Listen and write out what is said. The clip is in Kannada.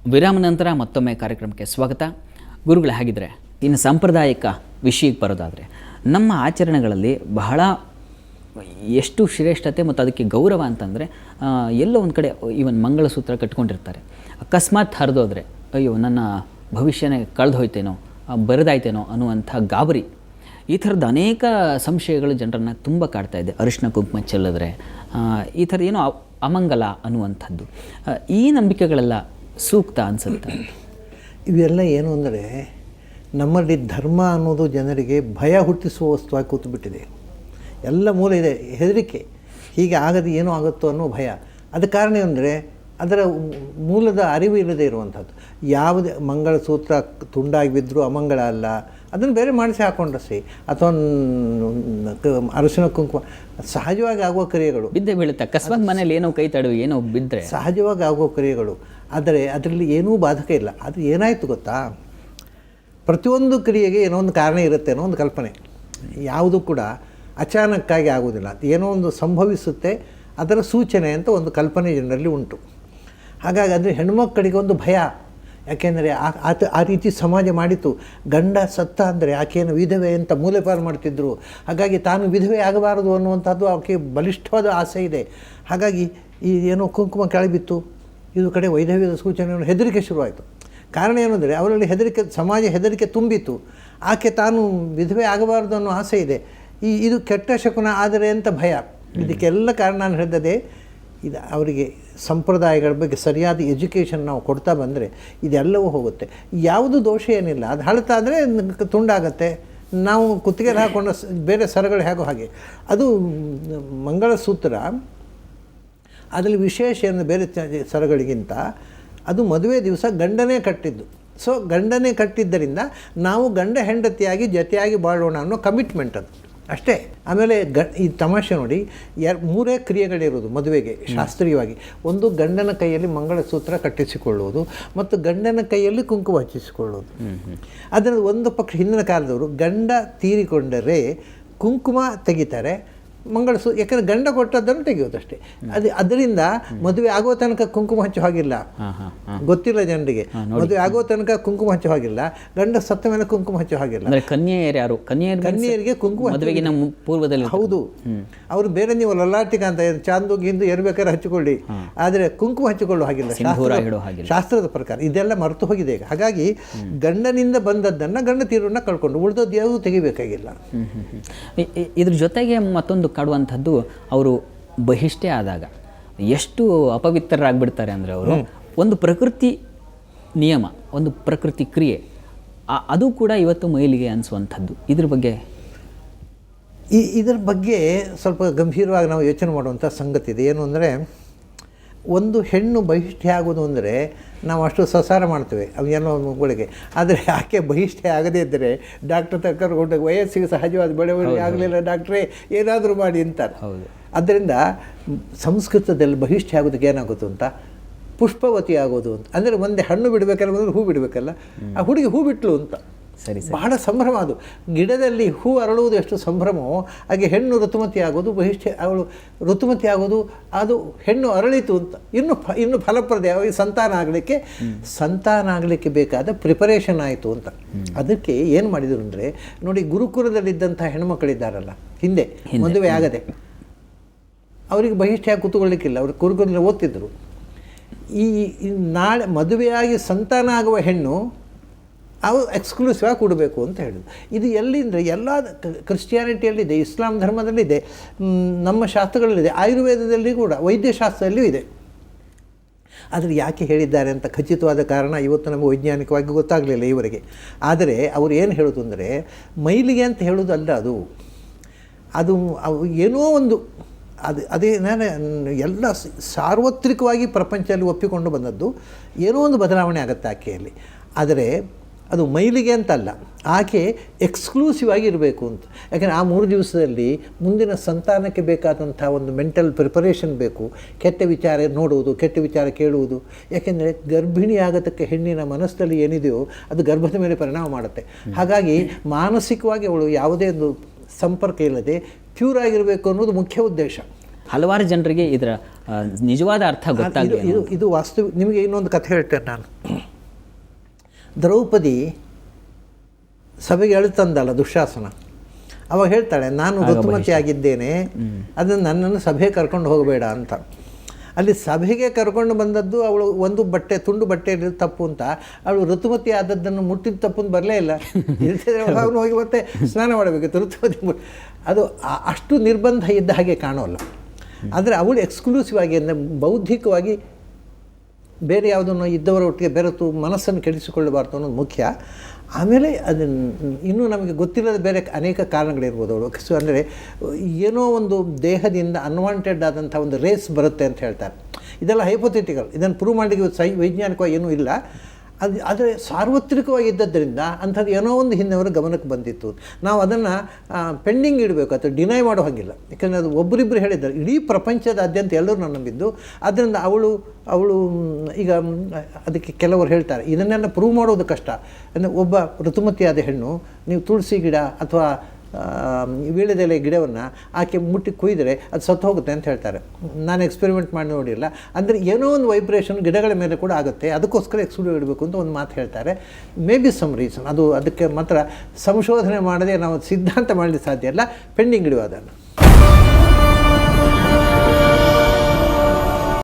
ವಿರಾಮ ನಂತರ ಮತ್ತೊಮ್ಮೆ ಕಾರ್ಯಕ್ರಮಕ್ಕೆ ಸ್ವಾಗತ. ಗುರುಗಳೇ, ಹಾಗಿದ್ರೆ ಇನ್ನು ಸಾಂಪ್ರದಾಯಿಕ ವಿಷಯಕ್ಕೆ ಬರೋದಾದರೆ, ನಮ್ಮ ಆಚರಣೆಗಳಲ್ಲಿ ಬಹಳ ಎಷ್ಟು ಶ್ರೇಷ್ಠತೆ ಮತ್ತು ಅದಕ್ಕೆ ಗೌರವ ಅಂತಂದರೆ, ಎಲ್ಲೋ ಒಂದು ಕಡೆ ಈವನ್ ಮಂಗಳಸೂತ್ರ ಕಟ್ಕೊಂಡಿರ್ತಾರೆ. ಅಕಸ್ಮಾತ್ ಹರಿದೋದ್ರೆ ಅಯ್ಯೋ ನನ್ನ ಭವಿಷ್ಯನೇ ಕಳೆದು ಹೋಯ್ತೇನೋ, ಬರೆದಾಯ್ತೇನೋ ಅನ್ನುವಂಥ ಗಾಬರಿ, ಈ ಥರದ್ದು ಅನೇಕ ಸಂಶಯಗಳು ಜನರನ್ನು ತುಂಬ ಕಾಡ್ತಾ ಇದೆ. ಅರಿಶಿನ ಕುಂಕುಮ ಚೆಲ್ಲಿದ್ರೆ ಈ ಥರ ಏನೋ ಅಮಂಗಲ ಅನ್ನುವಂಥದ್ದು, ಈ ನಂಬಿಕೆಗಳೆಲ್ಲ ಸೂಕ್ತ ಅನಿಸುತ್ತೆ? ಇವೆಲ್ಲ ಏನು ಅಂದರೆ, ನಮ್ಮಲ್ಲಿ ಧರ್ಮ ಅನ್ನೋದು ಜನರಿಗೆ ಭಯ ಹುಟ್ಟಿಸುವ ವಸ್ತುವಾಗಿ ಕೂತುಬಿಟ್ಟಿದೆ. ಎಲ್ಲ ಮೂಲ ಇದೆ, ಹೆದರಿಕೆ, ಹೀಗೆ ಆಗದೆ ಏನೋ ಆಗುತ್ತೋ ಅನ್ನೋ ಭಯ. ಅದಕ್ಕೆ ಕಾರಣ ಅಂದರೆ ಅದರ ಮೂಲದ ಅರಿವು ಇಲ್ಲದೆ ಇರುವಂಥದ್ದು. ಯಾವುದೇ ಮಂಗಳಸೂತ್ರ ತುಂಡಾಗಿ ಬಿದ್ದರೂ ಅಮಂಗಳ ಅಲ್ಲ, ಅದನ್ನು ಬೇರೆ ಮಾಡಿಸಿ ಹಾಕೊಂಡ್ರೆ ಸರಿ. ಅಥವಾ ಅರಿಶಿನ ಕುಂಕುಮ ಸಹಜವಾಗಿ ಆಗುವ ಕ್ರಿಯೆಗಳು, ಬಿದ್ದೆ ಬೀಳುತ್ತೆ. ಅಕಸ್ಮಾತ್ ಮನೇಲಿ ಏನೋ ಕೈ ತಡವಿ ಏನೋ ಬಿದ್ದರೆ ಸಹಜವಾಗಿ ಆಗುವ ಕ್ರಿಯೆಗಳು. ಆದರೆ ಅದರಲ್ಲಿ ಏನೂ ಬಾಧಕ ಇಲ್ಲ. ಅದು ಏನಾಯಿತು ಗೊತ್ತಾ, ಪ್ರತಿಯೊಂದು ಕ್ರಿಯೆಗೆ ಏನೋ ಒಂದು ಕಾರಣ ಇರುತ್ತೆ ಅನ್ನೋ ಒಂದು ಕಲ್ಪನೆ. ಯಾವುದು ಕೂಡ ಅಚಾನಕ್ಕಾಗಿ ಆಗೋದಿಲ್ಲ, ಏನೋ ಒಂದು ಸಂಭವಿಸುತ್ತೆ, ಅದರ ಸೂಚನೆ ಅಂತ ಒಂದು ಕಲ್ಪನೆ ಜನರಲ್ಲಿ ಉಂಟು. ಹಾಗಾಗಿ ಅದು ಹೆಣ್ಮಕ್ಕಳಿಗೆ ಒಂದು ಭಯ. ಯಾಕೆಂದರೆ ಆ ರೀತಿ ಸಮಾಜ ಮಾಡಿತು. ಗಂಡ ಸತ್ತ ಅಂದರೆ ಆಕೆಯನ್ನು ವಿಧವೆ ಅಂತ ಮೂಲೆಪಾಲು ಮಾಡ್ತಿದ್ದರು. ಹಾಗಾಗಿ ತಾನು ವಿಧವೆ ಆಗಬಾರದು ಅನ್ನುವಂಥದ್ದು ಆಕೆ ಬಲಿಷ್ಠವಾದ ಆಸೆ ಇದೆ. ಹಾಗಾಗಿ ಈ ಏನೋ ಕುಂಕುಮ ಕೆಳಬಿತ್ತು, ಇದು ಕಡೆ ವೈಧವ್ಯದ ಸೂಚನೆಯನ್ನು ಹೆದರಿಕೆ ಶುರುವಾಯಿತು. ಕಾರಣ ಏನಂದರೆ ಅವರಲ್ಲಿ ಹೆದರಿಕೆ, ಸಮಾಜ ಹೆದರಿಕೆ ತುಂಬಿತು. ಆಕೆ ತಾನು ವಿಧವೆ ಆಗಬಾರದು ಅನ್ನೋ ಆಸೆ ಇದೆ. ಇದು ಕೆಟ್ಟ ಶಕುನ ಆದರೆ ಅಂತ ಭಯ. ಇದಕ್ಕೆಲ್ಲ ಕಾರಣ ನಾನು ಹೇಳಿದೆ, ಇದು ಅವರಿಗೆ ಸಂಪ್ರದಾಯಗಳ ಬಗ್ಗೆ ಸರಿಯಾದ ಎಜುಕೇಷನ್ ನಾವು ಕೊಡ್ತಾ ಬಂದರೆ ಇದೆಲ್ಲವೂ ಹೋಗುತ್ತೆ. ಯಾವುದು ದೋಷ ಏನಿಲ್ಲ. ಅದು ಹಳತಾದರೆ ತುಂಡಾಗತ್ತೆ. ನಾವು ಕುತ್ತಿಗೆಯಲ್ಲಿ ಹಾಕೊಂಡ ಬೇರೆ ಸರಗಳು ಹೇಗೋ ಹಾಗೆ. ಅದು ಮಂಗಳಸೂತ್ರ, ಅದರಲ್ಲಿ ವಿಶೇಷ ಏನು ಬೇರೆ ಸರಗಳಿಗಿಂತ ಅದು ಮದುವೆ ದಿವಸ ಗಂಡನೇ ಕಟ್ಟಿದ್ದು. ಸೊ ಗಂಡನೇ ಕಟ್ಟಿದ್ದರಿಂದ ನಾವು ಗಂಡ ಹೆಂಡತಿಯಾಗಿ ಜೊತೆಯಾಗಿ ಬಾಳೋಣ ಅನ್ನೋ ಕಮಿಟ್ಮೆಂಟ್ ಅದು ಅಷ್ಟೇ. ಆಮೇಲೆ ಈ ತಮಾಷೆ ನೋಡಿ, ಮೂರೇ ಕ್ರಿಯೆಗಳಿರೋದು ಮದುವೆಗೆ ಶಾಸ್ತ್ರೀಯವಾಗಿ. ಒಂದು ಗಂಡನ ಕೈಯಲ್ಲಿ ಮಂಗಳಸೂತ್ರ ಕಟ್ಟಿಸಿಕೊಳ್ಳುವುದು ಮತ್ತು ಗಂಡನ ಕೈಯಲ್ಲಿ ಕುಂಕುಮ ಹಚ್ಚಿಸಿಕೊಳ್ಳುವುದು. ಅದರಲ್ಲಿ ಒಂದು ಪಕ್ಷ ಹಿಂದಿನ ಕಾಲದವರು ಗಂಡ ತೀರಿಕೊಂಡರೆ ಕುಂಕುಮ ತೆಗಿತಾರೆ, ಯಾಕಂದರೆ ಗಂಡ ಕೊಟ್ಟದ್ದನ್ನು ತೆಗೆಯೋದಷ್ಟೇ. ಅದರಿಂದ ಮದುವೆ ಆಗೋ ತನಕ ಕುಂಕುಮ ಹಚ್ಚೋ ಹಾಗಿಲ್ಲ, ಗೊತ್ತಿಲ್ಲ ಜನರಿಗೆ. ಮದುವೆ ಆಗೋ ತನಕ ಕುಂಕುಮ ಹಚ್ಚೋ ಹಾಗಿಲ್ಲ, ಗಂಡ ಸತ್ತ ಮೇಲೆ ಕುಂಕುಮ ಹಚ್ಚೋ ಹಾಗಿಲ್ಲ. ಕನ್ಯೆಯರಿಗೆ ಕುಂಕುಮ ಪೂರ್ವದಲ್ಲಿ ಹೌದು. ಅವರು ಬೇರೆ ನೀವು ಲಲಾಟಿಕ ಅಂತ ಚಾಂದು ಗಿಂದು ಬೇಕಾದ್ರೆ ಹಚ್ಚಿಕೊಳ್ಳಿ, ಆದರೆ ಕುಂಕುಮ ಹಚ್ಚಿಕೊಳ್ಳೋ ಹಾಗಿಲ್ಲ ಶಾಸ್ತ್ರದ ಪ್ರಕಾರ. ಇದೆಲ್ಲ ಮರೆತು ಹೋಗಿದೆ ಈಗ. ಹಾಗಾಗಿ ಗಂಡನಿಂದ ಬಂದದ್ದನ್ನು ಗಂಡ ತೀರನ್ನ ಕಳ್ಕೊಂಡು ಉಳಿದದ್ದು ಯಾವುದು ತೆಗಿಬೇಕಾಗಿಲ್ಲ. ಇದ್ರ ಜೊತೆಗೆ ಮತ್ತೊಂದು ಕಾಡುವಂಥದ್ದು, ಅವರು ಬಹಿಷ್ಠೆ ಆದಾಗ ಎಷ್ಟು ಅಪವಿತ್ರರಾಗ್ಬಿಡ್ತಾರೆ ಅಂದರೆ, ಅವರು ಒಂದು ಪ್ರಕೃತಿ ನಿಯಮ, ಒಂದು ಪ್ರಕೃತಿ ಕ್ರಿಯೆ, ಅದು ಕೂಡ ಇವತ್ತು ಮೈಲಿಗೆ ಅನಿಸುವಂಥದ್ದು. ಇದ್ರ ಬಗ್ಗೆ ಸ್ವಲ್ಪ ಗಂಭೀರವಾಗಿ ನಾವು ಯೋಚನೆ ಮಾಡುವಂಥ ಸಂಗತಿ ಇದೆ. ಏನು ಅಂದರೆ, ಒಂದು ಹೆಣ್ಣು ಬಹಿಷ್ಠೆ ಆಗೋದು ಅಂದರೆ ನಾವು ಅಷ್ಟು ಸಸಾರ ಮಾಡ್ತೇವೆ ಅವೇನೋ ಮಗುಳಿಗೆ. ಆದರೆ ಆಕೆ ಬಹಿಷ್ಠೆ ಆಗದೇ ಇದ್ದರೆ ಡಾಕ್ಟರ್ ಕರ್ಕೊಂಡೋಗಿ ವಯಸ್ಸಿಗೆ ಸಹಜವಾದ ಬೆಳವಣಿಗೆ ಆಗಲಿಲ್ಲ ಡಾಕ್ಟ್ರೇ ಏನಾದರೂ ಮಾಡಿ ಅಂತಾರೆ. ಆದ್ದರಿಂದ ಸಂಸ್ಕೃತದಲ್ಲಿ ಬಹಿಷ್ಠೆ ಆಗೋದಕ್ಕೆ ಏನಾಗೋದು ಅಂತ, ಪುಷ್ಪವತಿ ಆಗೋದು ಅಂತ. ಅಂದರೆ ಒಂದೇ ಹಣ್ಣು ಬಿಡಬೇಕಲ್ಲ, ಮೊದಲು ಹೂ ಬಿಡಬೇಕಲ್ಲ. ಆ ಹುಡುಗಿ ಹೂ ಬಿಟ್ಲು ಅಂತ. ಸರಿ, ಬಹಳ ಸಂಭ್ರಮ. ಅದು ಗಿಡದಲ್ಲಿ ಹೂ ಅರಳುವುದು ಎಷ್ಟು ಸಂಭ್ರಮವೋ ಹಾಗೆ ಹೆಣ್ಣು ಋತುಮತಿ ಆಗೋದು, ಬಹಿಷ್ಠೆ ಅವಳು ಋತುಮತಿ ಆಗೋದು, ಅದು ಹೆಣ್ಣು ಅರಳಿತು ಅಂತ. ಇನ್ನು ಫಲಪ್ರದವಾಗಿ ಸಂತಾನ ಆಗಲಿಕ್ಕೆ ಬೇಕಾದ ಪ್ರಿಪರೇಷನ್ ಆಯಿತು ಅಂತ. ಅದಕ್ಕೆ ಏನು ಮಾಡಿದರು ಅಂದರೆ, ನೋಡಿ, ಗುರುಕುಲದಲ್ಲಿದ್ದಂಥ ಹೆಣ್ಮಕ್ಳಿದ್ದಾರಲ್ಲ, ಹಿಂದೆ ಮದುವೆ ಆಗದೆ, ಅವರಿಗೆ ಬಹಿಷ್ಠೆಯಾಗಿ ಕೂತ್ಕೊಳ್ಳಿಕ್ಕಿಲ್ಲ. ಅವರು ಗುರುಕುಲದಲ್ಲಿ ಓದ್ತಿದ್ದರು. ಈ ನಾಳೆ ಮದುವೆಯಾಗಿ ಸಂತಾನ ಆಗುವ ಹೆಣ್ಣು ಅವು ಎಕ್ಸ್ಕ್ಲೂಸಿವ್ ಆಗಿ ಕೊಡಬೇಕು ಅಂತ ಹೇಳೋದು. ಇದು ಎಲ್ಲಿಂದರೆ ಎಲ್ಲ ಕ್ರಿಶ್ಚಿಯಾನಿಟಿಯಲ್ಲಿದೆ, ಇಸ್ಲಾಂ ಧರ್ಮದಲ್ಲಿದೆ, ನಮ್ಮ ಶಾಸ್ತ್ರಗಳಲ್ಲಿದೆ, ಆಯುರ್ವೇದದಲ್ಲಿ ಕೂಡ, ವೈದ್ಯಶಾಸ್ತ್ರದಲ್ಲಿಯೂ ಇದೆ. ಆದರೆ ಯಾಕೆ ಹೇಳಿದ್ದಾರೆ ಅಂತ ಖಚಿತವಾದ ಕಾರಣ ಇವತ್ತು ನಮಗೆ ವೈಜ್ಞಾನಿಕವಾಗಿ ಗೊತ್ತಾಗಲಿಲ್ಲ ಇವರಿಗೆ. ಆದರೆ ಅವರು ಏನು ಹೇಳೋದು ಅಂದರೆ, ಮೈಲಿಗೆ ಅಂತ ಹೇಳೋದಲ್ಲ, ಅದು ಏನೋ ಒಂದು ಅದೇ ನಾನು ಎಲ್ಲ ಸಾರ್ವತ್ರಿಕವಾಗಿ ಪ್ರಪಂಚದಲ್ಲಿ ಒಪ್ಪಿಕೊಂಡು ಬಂದದ್ದು. ಏನೋ ಒಂದು ಬದಲಾವಣೆ ಆಗುತ್ತೆ ಆಕೆಯಲ್ಲಿ. ಆದರೆ ಅದು ಮೈಲಿಗೆ ಅಂತಲ್ಲ, ಆಕೆ ಎಕ್ಸ್ಕ್ಲೂಸಿವ್ ಆಗಿ ಇರಬೇಕು ಅಂತ. ಯಾಕೆಂದರೆ ಆ 3 ದಿವಸದಲ್ಲಿ ಮುಂದಿನ ಸಂತಾನಕ್ಕೆ ಬೇಕಾದಂಥ ಒಂದು ಮೆಂಟಲ್ ಪ್ರಿಪರೇಷನ್ ಬೇಕು. ಕೆಟ್ಟ ವಿಚಾರ ನೋಡುವುದು, ಕೆಟ್ಟ ವಿಚಾರ ಕೇಳುವುದು. ಯಾಕೆಂದರೆ ಗರ್ಭಿಣಿ ಆಗತಕ್ಕ ಹೆಣ್ಣಿನ ಮನಸ್ಸಲ್ಲಿ ಏನಿದೆಯೋ ಅದು ಗರ್ಭದ ಮೇಲೆ ಪರಿಣಾಮ ಮಾಡುತ್ತೆ. ಹಾಗಾಗಿ ಮಾನಸಿಕವಾಗಿ ಅವಳು ಯಾವುದೇ ಒಂದು ಸಂಪರ್ಕ ಇಲ್ಲದೆ ಪ್ಯೂರ್ ಆಗಿರಬೇಕು ಅನ್ನೋದು ಮುಖ್ಯ ಉದ್ದೇಶ. ಹಲವಾರು ಜನರಿಗೆ ಇದರ ನಿಜವಾದ ಅರ್ಥ ಗೊತ್ತಾಗಲಿಲ್ಲ. ಇದು ವಾಸ್ತವ. ನಿಮಗೆ ಇನ್ನೊಂದು ಕಥೆ ಹೇಳ್ತೇನೆ ನಾನು. ದ್ರೌಪದಿ ಸಭೆಗೆ ಎಳ್ತಂದಲ್ಲ ದುಶ್ಯಾಸನ, ಅವಾಗ ಹೇಳ್ತಾಳೆ ನಾನು ಋತುಮತಿ ಆಗಿದ್ದೇನೆ, ಅದನ್ನು ನನ್ನನ್ನು ಸಭೆಗೆ ಕರ್ಕೊಂಡು ಹೋಗಬೇಡ ಅಂತ. ಅಲ್ಲಿ ಸಭೆಗೆ ಕರ್ಕೊಂಡು ಬಂದದ್ದು ಅವಳು ಒಂದು ಬಟ್ಟೆ ತುಂಡು ಬಟ್ಟೆಯಲ್ಲಿ ತಪ್ಪು ಅಂತ, ಅವಳು ಋತುಮತಿ ಆದದ್ದನ್ನು ಮುಟ್ಟಿದ ತಪ್ಪು ಅಂತ ಬರಲೇ ಇಲ್ಲ. ಅವನು ಹೋಗಿ ಮತ್ತೆ ಸ್ನಾನ ಮಾಡಬೇಕಿತ್ತು ಋತುಮತಿ. ಅದು ಅಷ್ಟು ನಿರ್ಬಂಧ ಇದ್ದ ಹಾಗೆ ಕಾಣೋಲ್ಲ. ಆದರೆ ಅವಳು ಎಕ್ಸ್ಕ್ಲೂಸಿವ್ ಆಗಿ ಅಂದರೆ ಬೌದ್ಧಿಕವಾಗಿ ಬೇರೆ ಯಾವುದನ್ನು ಇದ್ದವರ ಒಟ್ಟಿಗೆ ಬೆರೆತು ಮನಸ್ಸನ್ನು ಕೆಡಿಸಿಕೊಳ್ಳಬಾರ್ದು ಅನ್ನೋದು ಮುಖ್ಯ. ಆಮೇಲೆ ಅದನ್ನು ಇನ್ನೂ ನಮಗೆ ಗೊತ್ತಿಲ್ಲದ ಬೇರೆ ಅನೇಕ ಕಾರಣಗಳಿರ್ಬೋದು. ಅವಳು ಅಂದರೆ ಏನೋ ಒಂದು ದೇಹದಿಂದ ಅನ್ವಾಂಟೆಡ್ ಆದಂಥ ಒಂದು ರೇಸ್ ಬರುತ್ತೆ ಅಂತ ಹೇಳ್ತಾರೆ. ಇದೆಲ್ಲ ಹೈಪೋಥೆಟಿಕಲ್, ಇದನ್ನು ಪ್ರೂವ್ ಮಾಡಲಿಕ್ಕೆ ವೈಜ್ಞಾನಿಕವಾಗಿ ಏನೂ ಇಲ್ಲ. ಆದರೆ ಸಾರ್ವತ್ರಿಕವಾಗಿದ್ದರಿಂದ ಅಂಥದ್ದು ಏನೋ ಒಂದು ಹಿಂದೆವರ ಗಮನಕ್ಕೆ ಬಂದಿತ್ತು. ನಾವು ಅದನ್ನು ಪೆಂಡಿಂಗ್ ಇಡಬೇಕು ಅಥವಾ ಡಿನೈ ಮಾಡೋ ಹಾಗಿಲ್ಲ. ಯಾಕಂದರೆ ಅದು ಒಬ್ಬರಿಬ್ಬರು ಹೇಳಿದ್ದಾರೆ, ಇಡೀ ಪ್ರಪಂಚದಾದ್ಯಂತ ಎಲ್ಲರೂ ನಾನು ನಂಬಿದ್ದು. ಆದ್ದರಿಂದ ಅವಳು ಈಗ ಅದಕ್ಕೆ ಕೆಲವರು ಹೇಳ್ತಾರೆ ಇದನ್ನೆಲ್ಲ ಪ್ರೂವ್ ಮಾಡೋದು ಕಷ್ಟ. ಅಂದರೆ ಒಬ್ಬ ಋತುಮತಿಯಾದ ಹೆಣ್ಣು ನೀವು ತುಳಸಿ ಗಿಡ ಅಥವಾ ವೀಳ್ಯದೆಲೆ ಗಿಡವನ್ನು ಆಕೆ ಮುಟ್ಟಿ ಕುಯ್ದರೆ ಅದು ಸತ್ತು ಹೋಗುತ್ತೆ ಅಂತ ಹೇಳ್ತಾರೆ. ನಾನು ಎಕ್ಸ್ಪೆರಿಮೆಂಟ್ ಮಾಡಿ ನೋಡಿಲ್ಲ. ಅಂದರೆ ಏನೋ ಒಂದು ವೈಬ್ರೇಷನ್ ಗಿಡಗಳ ಮೇಲೆ ಕೂಡ ಆಗುತ್ತೆ, ಅದಕ್ಕೋಸ್ಕರ ಎಕ್ಸ್ಕ್ಲೂಡ್ ಇಡಬೇಕು ಅಂತ ಒಂದು ಮಾತು ಹೇಳ್ತಾರೆ. Maybe some reason. ಅದಕ್ಕೆ ಮಾತ್ರ ಸಂಶೋಧನೆ ಮಾಡದೆ ನಾವು ಸಿದ್ಧಾಂತ ಮಾಡಲಿಕ್ಕೆ ಸಾಧ್ಯ ಇಲ್ಲ, ಪೆಂಡಿಂಗ್ ಇಡುವ ಅದನ್ನು.